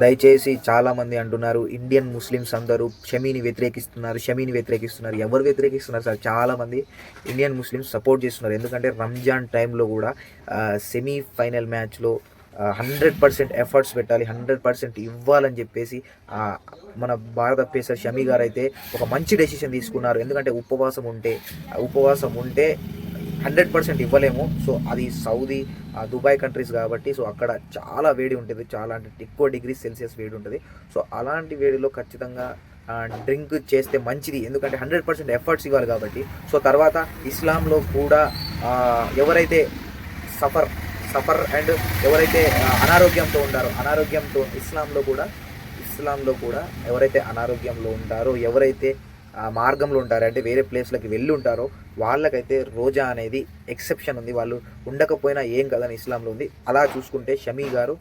దయచేసి చాలామంది అంటున్నారు ఇండియన్ ముస్లిమ్స్ అందరూ షమీని వ్యతిరేకిస్తున్నారు. ఎవరు వ్యతిరేకిస్తున్నారు సార్? చాలామంది ఇండియన్ ముస్లిమ్స్ సపోర్ట్ చేస్తున్నారు. ఎందుకంటే రంజాన్ టైంలో కూడా సెమీఫైనల్ మ్యాచ్లో 100% ఎఫర్ట్స్ పెట్టాలి, 100% ఇవ్వాలని చెప్పేసి మన భారత పేసర్ షమీ గారు అయితే ఒక మంచి డెసిషన్ తీసుకున్నారు. ఎందుకంటే ఉపవాసం ఉంటే 100% ఇవ్వలేము. సో అది సౌదీ దుబాయ్ కంట్రీస్ కాబట్టి సో అక్కడ చాలా వేడి ఉంటుంది, చాలా అంటే ఎక్కువ డిగ్రీ సెల్సియస్ వేడి ఉంటుంది. సో అలాంటి వేడిలో ఖచ్చితంగా డ్రింక్ చేస్తే మంచిది, ఎందుకంటే 100% ఎఫర్ట్స్ ఇవ్వాలి కాబట్టి. సో తర్వాత ఇస్లాంలో కూడా ఎవరైతే సఫర్ సఫర్ అండ్ ఎవరైతే అనారోగ్యంతో ఇస్లాంలో కూడా ఎవరైతే అనారోగ్యంలో ఉంటారో, ఎవరైతే ఆ మార్గంలో ఉంటారో, అంటే వేరే ప్లేస్లకి వెళ్ళి ఉంటారో, వాళ్ళకైతే రోజా అనేది ఎక్సెప్షన్ ఉంది. వాళ్ళు ఉండకపోయినా ఏం కదని ఇస్లాంలో ఉంది. అలా చూసుకుంటే షమీ గారు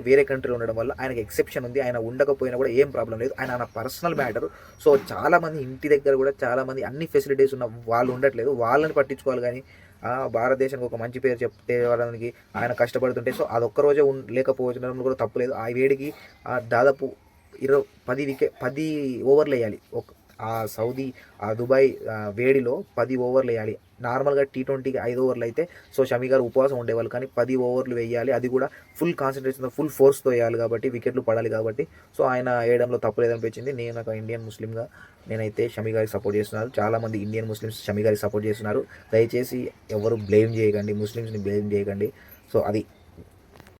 వేరే కంట్రీలో ఉండడం వల్ల ఆయనకి ఎక్సెప్షన్ ఉంది. ఆయన ఉండకపోయినా కూడా ఏం ప్రాబ్లం లేదు. ఆయన పర్సనల్ మ్యాటర్. సో చాలామంది ఇంటి దగ్గర కూడా చాలామంది అన్ని ఫెసిలిటీస్ ఉన్న వాళ్ళు ఉండట్లేదు, వాళ్ళని పట్టించుకోవాలి. కానీ భారతదేశానికి ఒక మంచి పేరు చెప్తే వాళ్ళకి ఆయన కష్టపడుతుంటే సో అదొక్కరోజే లేకపోవడం కూడా తప్పులేదు. ఆ వేడికి దాదాపు 10 ఓవర్లు వేయాలి. దుబాయ్ వేడిలో 10 ఓవర్లు వేయాలి. నార్మల్గా T20కి 5 ఓవర్లు అయితే సో షమీ గారు ఉపవాసం ఉండేవాళ్ళు, కానీ 10 ఓవర్లు వేయాలి. అది కూడా ఫుల్ కాన్సన్ట్రేషన్తో ఫుల్ ఫోర్స్తో వేయాలి కాబట్టి, వికెట్లు పడాలి కాబట్టి. సో ఆయన వేయడంలో తప్పు లేదనిపించింది. నేను ఒక ఇండియన్ ముస్లింగా నేనైతే షమీ గారికి సపోర్ట్ చేస్తున్నాను. చాలామంది ఇండియన్ ముస్లిమ్స్ షమీ గారికి సపోర్ట్ చేస్తున్నారు. దయచేసి ఎవరు బ్లేమ్ చేయకండి, ముస్లిమ్స్ని బ్లేమ్ చేయకండి. సో అది